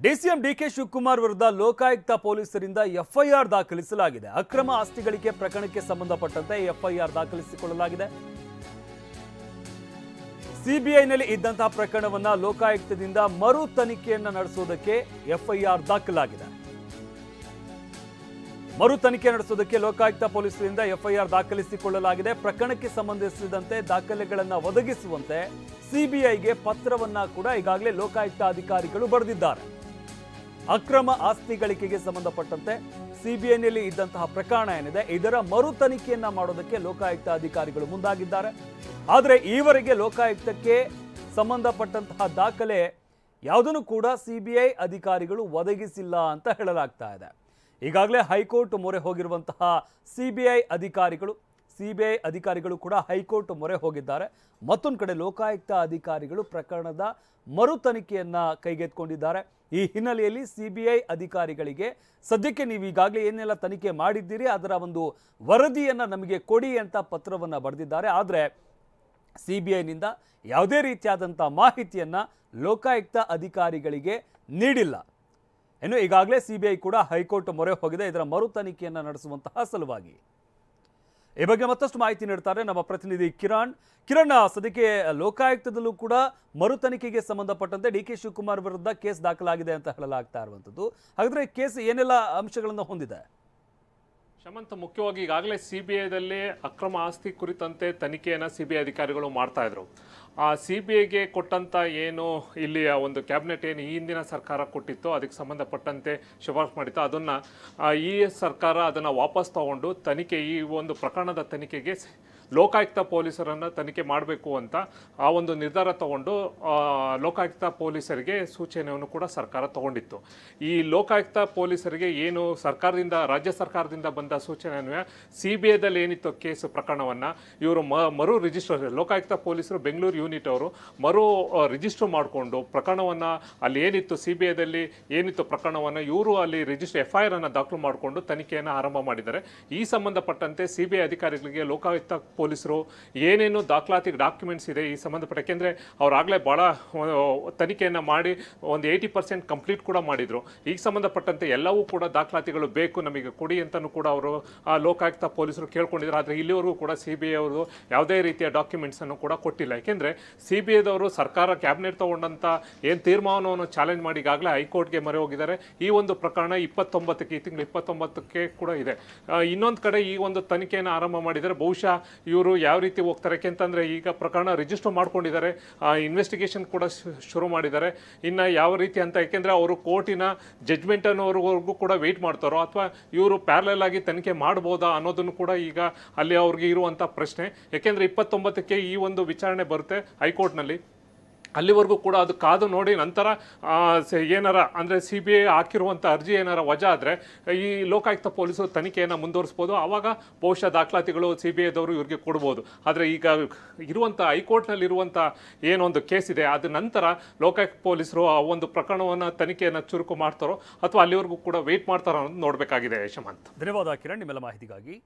DCM DK Shivakumar ವಿರುದ್ಧ ಲೋಕಾಯುಕ್ತ ಪೊಲೀಸರಿಂದ FIR ದಾಖಲಿಸಲಾಗಿದೆ. ಅಕ್ರಮ ಆಸ್ತಿ ಗಳಿಕೆ ಪ್ರಕರಣಕ್ಕೆ ಸಂಬಂಧಪಟ್ಟಂತೆ ಎಫ್ಐಆರ್ ದಾಖಲಿಸಿಕೊಳ್ಳಲಾಗಿದೆ. ಸಿಬಿಐನಲ್ಲಿ ಇದ್ದಂತಹ ಪ್ರಕರಣವನ್ನ ಲೋಕಾಯುಕ್ತದಿಂದ ಮರು ತನಿಖೆಯನ್ನ ನಡೆಸುವುದಕ್ಕೆ ಎಫ್ಐಆರ್ ದಾಖಲಾಗಿದೆ. ಮರು ತನಿಖೆ ನಡೆಸುವುದಕ್ಕೆ ಲೋಕಾಯುಕ್ತ ಪೊಲೀಸರಿಂದ ಎಫ್ಐಆರ್ ದಾಖಲಿಸಿಕೊಳ್ಳಲಾಗಿದೆ. ಪ್ರಕರಣಕ್ಕೆ ಸಂಬಂಧಿಸಿದಂತೆ ದಾಖಲೆಗಳನ್ನು ಒದಗಿಸುವಂತೆ ಸಿಬಿಐಗೆ ಪತ್ರವನ್ನ ಕೂಡ ಈಗಾಗಲೇ ಲೋಕಾಯುಕ್ತ ಅಧಿಕಾರಿಗಳು ಬರೆದಿದ್ದಾರೆ. ಅಕ್ರಮ ಆಸ್ತಿ ಗಳಿಕೆಗೆ ಸಂಬಂಧಪಟ್ಟಂತೆ ಸಿಬಿಐನಲ್ಲಿ ಇದ್ದಂತಹ ಪ್ರಕರಣ ಏನಿದೆ ಇದರ ಮರು ತನಿಖೆಯನ್ನ ಮಾಡೋದಕ್ಕೆ ಲೋಕಾಯುಕ್ತ ಅಧಿಕಾರಿಗಳು ಮುಂದಾಗಿದ್ದಾರೆ. ಆದರೆ ಈವರೆಗೆ ಲೋಕಾಯುಕ್ತಕ್ಕೆ ಸಂಬಂಧಪಟ್ಟಂತಹ ದಾಖಲೆ ಯಾವುದನ್ನು ಕೂಡ ಸಿಬಿಐ ಅಧಿಕಾರಿಗಳು ಒದಗಿಸಿಲ್ಲ ಅಂತ ಹೇಳಲಾಗ್ತಾ ಇದೆ. ಈಗಾಗಲೇ ಹೈಕೋರ್ಟ್ ಮೊರೆ ಹೋಗಿರುವಂತಹ ಸಿಬಿಐ ಅಧಿಕಾರಿಗಳು ಕೂಡ ಹೈಕೋರ್ಟ್ ಮೊರೆ ಹೋಗಿದ್ದಾರೆ. ಮತ್ತೊಂದು ಕಡೆ ಲೋಕಾಯುಕ್ತ ಅಧಿಕಾರಿಗಳು ಪ್ರಕರಣದ ಮರು ತನಿಖೆಯನ್ನ ಕೈಗೆತ್ತಿಕೊಂಡಿದ್ದಾರೆ. ಈ ಹಿನ್ನೆಲೆಯಲ್ಲಿ ಸಿಬಿಐ ಅಧಿಕಾರಿಗಳಿಗೆ ಸದ್ಯಕ್ಕೆ ನೀವು ಈಗಾಗಲೇ ಏನೆಲ್ಲ ತನಿಖೆ ಮಾಡಿದ್ದೀರಿ ಅದರ ಒಂದು ವರದಿಯನ್ನ ನಮಗೆ ಕೊಡಿ ಅಂತ ಪತ್ರವನ್ನ ಬರೆದಿದ್ದಾರೆ. ಆದರೆ ಸಿಬಿಐನಿಂದ ಯಾವುದೇ ರೀತಿಯಾದಂಥ ಮಾಹಿತಿಯನ್ನ ಲೋಕಾಯುಕ್ತ ಅಧಿಕಾರಿಗಳಿಗೆ ನೀಡಿಲ್ಲ. ಇನ್ನು ಈಗಾಗಲೇ ಸಿಬಿಐ ಕೂಡ ಹೈಕೋರ್ಟ್ ಮೊರೆ ಹೋಗಿದೆ ಇದರ ಮರು ತನಿಖೆಯನ್ನು ನಡೆಸುವಂತಹ ಸಲುವಾಗಿ. ಈ ಬಗ್ಗೆ ಮತ್ತಷ್ಟು ಮಾಹಿತಿ ನೀಡ್ತಾರೆ ನಮ್ಮ ಪ್ರತಿನಿಧಿ ಕಿರಣ್. ಸದ್ಯಕ್ಕೆ ಲೋಕಾಯುಕ್ತದಲ್ಲೂ ಕೂಡ ಮರು ತನಿಖೆಗೆ ಸಂಬಂಧಪಟ್ಟಂತೆ ಡಿಕೆ ಶಿವಕುಮಾರ್ ವಿರುದ್ಧ ಕೇಸ್ ದಾಖಲಾಗಿದೆ ಅಂತ ಹೇಳಲಾಗ್ತಾ ಇರುವಂಥದ್ದು. ಹಾಗಾದ್ರೆ ಕೇಸ್ ಏನೆಲ್ಲ ಅಂಶಗಳನ್ನು ಹೊಂದಿದೆ? ಶಮಂತ್, ಮುಖ್ಯವಾಗಿ ಈಗಾಗಲೇ ಸಿಬಿಐದಲ್ಲಿ ಅಕ್ರಮ ಆಸ್ತಿ ಕುರಿತಂತೆ ತನಿಖೆಯನ್ನು ಸಿಬಿಐ ಅಧಿಕಾರಿಗಳು ಮಾಡ್ತಾ ಇದ್ರು. ಆ ಸಿಬಿಐಗೆ ಕೊಟ್ಟಂತ ಏನು ಇಲ್ಲಿಯ ಒಂದು ಕ್ಯಾಬಿನೆಟ್ ಏನು ಈ ಹಿಂದಿನ ಸರ್ಕಾರ ಕೊಟ್ಟಿತ್ತು ಅದಕ್ಕೆ ಸಂಬಂಧಪಟ್ಟಂತೆ ಶಿಫಾರಸು ಮಾಡಿತ್ತು ಅದನ್ನು ಈ ಸರ್ಕಾರ ಅದನ್ನು ವಾಪಸ್ ತಗೊಂಡು ಈ ಒಂದು ಪ್ರಕರಣದ ತನಿಖೆಗೆ ಲೋಕಾಯುಕ್ತ ಪೊಲೀಸರನ್ನು ತನಿಖೆ ಮಾಡಬೇಕು ಅಂತ ಆ ಒಂದು ನಿರ್ಧಾರ ತಗೊಂಡು ಲೋಕಾಯುಕ್ತ ಪೊಲೀಸರಿಗೆ ಸೂಚನೆಯನ್ನು ಕೂಡ ಸರ್ಕಾರ ತಗೊಂಡಿತ್ತು. ಈ ಲೋಕಾಯುಕ್ತ ಪೊಲೀಸರಿಗೆ ಏನು ರಾಜ್ಯ ಸರ್ಕಾರದಿಂದ ಬಂದ ಸೂಚನೆ ಸಿಬಿಐದಲ್ಲಿ ಏನಿತ್ತು ಕೇಸ್ ಪ್ರಕರಣವನ್ನು ಇವರು ಮರು ರಿಜಿಸ್ಟರ್ ಲೋಕಾಯುಕ್ತ ಪೊಲೀಸರು ಬೆಂಗಳೂರು ಯೂನಿಟ್ ಅವರು ಮರು ರಿಜಿಸ್ಟರ್ ಮಾಡಿಕೊಂಡು ಪ್ರಕರಣವನ್ನು ಅಲ್ಲಿ ಏನಿತ್ತು ಸಿಬಿಐದಲ್ಲಿ ಏನಿತ್ತು ಪ್ರಕರಣವನ್ನು ಇವರು ಅಲ್ಲಿ ಎಫ್ಐಆರ್ ಅನ್ನು ದಾಖಲು ಮಾಡಿಕೊಂಡು ತನಿಖೆಯನ್ನು ಆರಂಭ ಮಾಡಿದ್ದಾರೆ. ಈ ಸಂಬಂಧಪಟ್ಟಂತೆ ಸಿಬಿಐ ಅಧಿಕಾರಿಗಳಿಗೆ ಲೋಕಾಯುಕ್ತ ಪೊಲೀಸರು ಏನೇನು ಡಾಕ್ಯುಮೆಂಟ್ಸ್ ಇದೆ ಈ ಸಂಬಂಧಪಟ್ಟ, ಯಾಕೆಂದರೆ ಅವರಾಗಲೇ ಭಾಳ ತನಿಖೆಯನ್ನು ಮಾಡಿ ಒಂದು 80% ಕಂಪ್ಲೀಟ್ ಕೂಡ ಮಾಡಿದರು. ಈಗ ಸಂಬಂಧಪಟ್ಟಂತೆ ಎಲ್ಲವೂ ಕೂಡ ದಾಖಲಾತಿಗಳು ಬೇಕು ನಮಗೆ ಕೊಡಿ ಅಂತಲೂ ಕೂಡ ಅವರು ಲೋಕಾಯುಕ್ತ ಪೊಲೀಸರು ಕೇಳ್ಕೊಂಡಿದ್ದಾರೆ. ಆದರೆ ಇಲ್ಲಿವರೆಗೂ ಕೂಡ ಸಿಬಿಐ ಅವರು ಯಾವುದೇ ರೀತಿಯ ಡಾಕ್ಯುಮೆಂಟ್ಸನ್ನು ಕೂಡ ಕೊಟ್ಟಿಲ್ಲ. ಯಾಕೆಂದರೆ ಸಿಬಿಐದವರು ಸರ್ಕಾರ ಕ್ಯಾಬಿನೆಟ್ ತಗೊಂಡಂಥ ಏನು ತೀರ್ಮಾನವನ್ನು ಚಾಲೆಂಜ್ ಮಾಡಿ ಈಗಾಗಲೇ ಹೈಕೋರ್ಟ್ಗೆ ಮೊರೆ ಹೋಗಿದ್ದಾರೆ. ಈ ಒಂದು ಪ್ರಕರಣ ಈ ತಿಂಗಳು 29ಕ್ಕೆ ಕೂಡ ಇದೆ. ಇನ್ನೊಂದು ಕಡೆ ಈ ಒಂದು ತನಿಖೆಯನ್ನು ಆರಂಭ ಮಾಡಿದರೆ ಬಹುಶಃ ಇವರು ಯಾವ ರೀತಿ ಹೋಗ್ತಾರೆ ಯಾಕೆಂತಂದರೆ ಈಗ ಪ್ರಕರಣ ರಿಜಿಸ್ಟರ್ ಮಾಡ್ಕೊಂಡಿದ್ದಾರೆ, ಇನ್ವೆಸ್ಟಿಗೇಷನ್ ಕೂಡ ಶುರು ಮಾಡಿದ್ದಾರೆ. ಇನ್ನು ಯಾವ ರೀತಿ ಅಂತ ಯಾಕೆಂದರೆ ಅವರು ಕೋರ್ಟಿನ ಜಡ್ಜ್ಮೆಂಟ್ ಅನ್ನೋವರೆಗೂ ಕೂಡ ವೆಯ್ಟ್ ಮಾಡ್ತಾರೋ ಅಥವಾ ಇವರು ಪ್ಯಾರಲಲ್ ಆಗಿ ತನಿಖೆ ಮಾಡ್ಬೋದಾ ಅನ್ನೋದನ್ನು ಕೂಡ ಈಗ ಅಲ್ಲಿ ಅವ್ರಿಗೆ ಇರುವಂಥ ಪ್ರಶ್ನೆ. ಯಾಕೆಂದರೆ 29ಕ್ಕೆ ಈ ಒಂದು ವಿಚಾರಣೆ ಬರುತ್ತೆ ಹೈಕೋರ್ಟ್ನಲ್ಲಿ. ಅಲ್ಲಿವರೆಗೂ ಕೂಡ ಅದು ಕಾದು ನೋಡಿ ನಂತರ ಏನಾರ ಅಂದರೆ ಸಿಬಿಐ ಹಾಕಿರುವಂಥ ಅರ್ಜಿ ಏನಾರ ವಜಾ ಆದರೆ ಈ ಲೋಕಾಯುಕ್ತ ಪೊಲೀಸರು ತನಿಖೆಯನ್ನು ಮುಂದುವರಿಸ್ಬೋದು. ಆವಾಗ ಬಹುಶಃ ದಾಖಲಾತಿಗಳು ಸಿಬಿಐದವರು ಇವ್ರಿಗೆ ಕೊಡ್ಬೋದು. ಆದರೆ ಈಗ ಇರುವಂಥ ಹೈಕೋರ್ಟ್ನಲ್ಲಿರುವಂಥ ಏನೊಂದು ಕೇಸ್ ಇದೆ ಅದ ನಂತರ ಲೋಕಾಯುಕ್ತ ಪೊಲೀಸರು ಆ ಒಂದು ಪ್ರಕರಣವನ್ನು ತನಿಖೆಯನ್ನು ಚುರುಕು ಮಾಡ್ತಾರೋ ಅಥವಾ ಅಲ್ಲಿವರೆಗೂ ಕೂಡ ವೆಯ್ಟ್ ಮಾಡ್ತಾರೋ ಅನ್ನೋದು ನೋಡಬೇಕಾಗಿದೆ. ಶಮಂತ್, ಧನ್ಯವಾದ ಕಿರಣ್ ನಿಮ್ಮೆಲ್ಲ ಮಾಹಿತಿಗಾಗಿ.